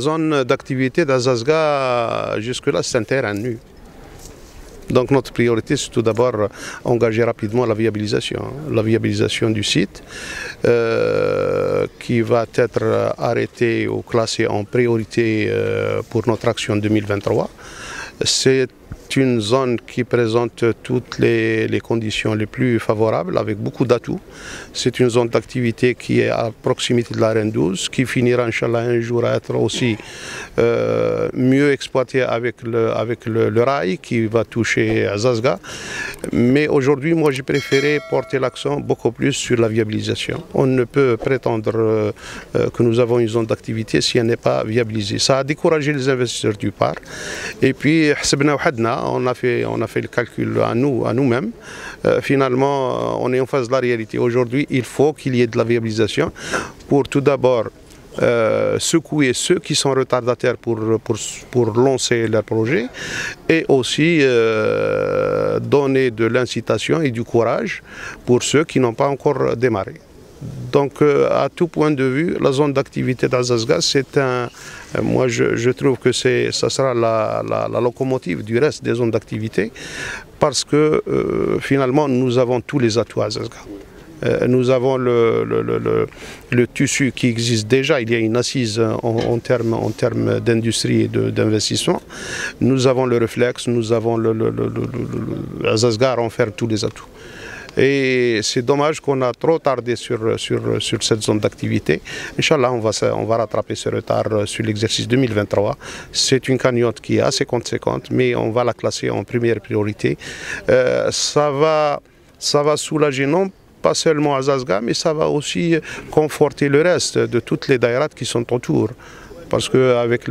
zone d'activité d'Azazga, jusque-là, c'est un terrain nu. Donc notre priorité, c'est tout d'abord engager rapidement la viabilisation du site, qui va être arrêté ou classé en priorité pour notre action 2023. C'est une zone qui présente toutes les conditions les plus favorables, avec beaucoup d'atouts. C'est une zone d'activité qui est à proximité de la RN 12, qui finira, Inch'Allah, un jour à être aussi mieux exploitée avec le rail qui va toucher Azazga. Mais aujourd'hui, moi, j'ai préféré porter l'accent beaucoup plus sur la viabilisation. On ne peut prétendre que nous avons une zone d'activité si elle n'est pas viabilisée. Ça a découragé les investisseurs du parc. Et puis, on a fait le calcul à nous-mêmes. Finalement, on est en face de la réalité. Aujourd'hui, il faut qu'il y ait de la viabilisation pour tout d'abord secouer ceux qui sont retardataires pour lancer leur projet, et aussi donner de l'incitation et du courage pour ceux qui n'ont pas encore démarré. Donc, à tout point de vue, la zone d'activité d'Azazga, moi je trouve que ça sera la locomotive du reste des zones d'activité, parce que finalement nous avons tous les atouts à Azazga. Nous avons le tissu qui existe déjà, il y a une assise en termes d'industrie et d'investissement. Nous avons le réflexe, nous avons Azazga renferme tous les atouts. Et c'est dommage qu'on a trop tardé sur cette zone d'activité. Inch'Allah, on va rattraper ce retard sur l'exercice 2023. C'est une cagnotte qui est assez conséquente, mais on va la classer en première priorité. Ça va soulager non pas seulement Azazga, mais ça va aussi conforter le reste de toutes les daïrats qui sont autour. Parce qu'avec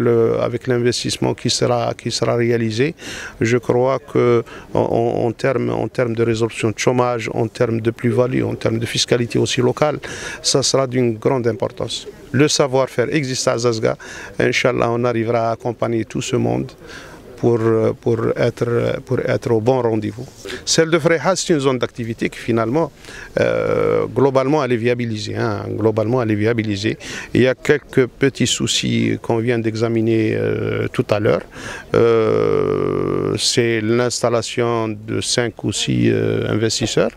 l'investissement qui sera réalisé, je crois qu'en termes de résorption de chômage, en termes de plus-value, en termes de fiscalité aussi locale, ça sera d'une grande importance. Le savoir-faire existe à Azazga. Inch'Allah, on arrivera à accompagner tout ce monde pour être au bon rendez-vous. Celle de Freha, c'est une zone d'activité qui finalement, globalement, elle est viabilisée. Globalement, elle est viabilisée. Il y a quelques petits soucis qu'on vient d'examiner tout à l'heure. C'est l'installation de 5 ou 6 investisseurs.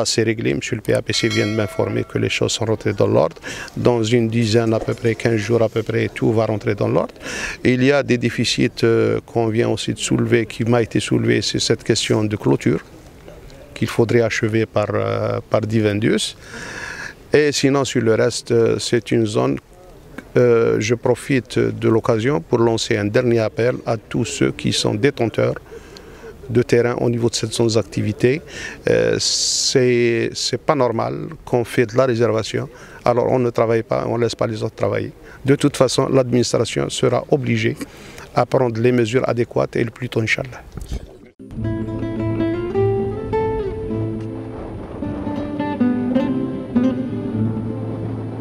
C'est réglé, M. le PAPC vient de m'informer que les choses sont rentrées dans l'ordre. Dans une dizaine, à peu près 15 jours à peu près, tout va rentrer dans l'ordre. Il y a des déficits qu'on vient aussi de soulever, qui m'a été soulevé, c'est cette question de clôture qu'il faudrait achever par Divendius. Et sinon, sur le reste, c'est une zone. Je profite de l'occasion pour lancer un dernier appel à tous ceux qui sont détenteurs de terrain au niveau de cette zone d'activité. C'est pas normal qu'on fait de la réservation, alors on ne travaille pas, on ne laisse pas les autres travailler. De toute façon, l'administration sera obligée à prendre les mesures adéquates et le plus tôt, Inch'Allah.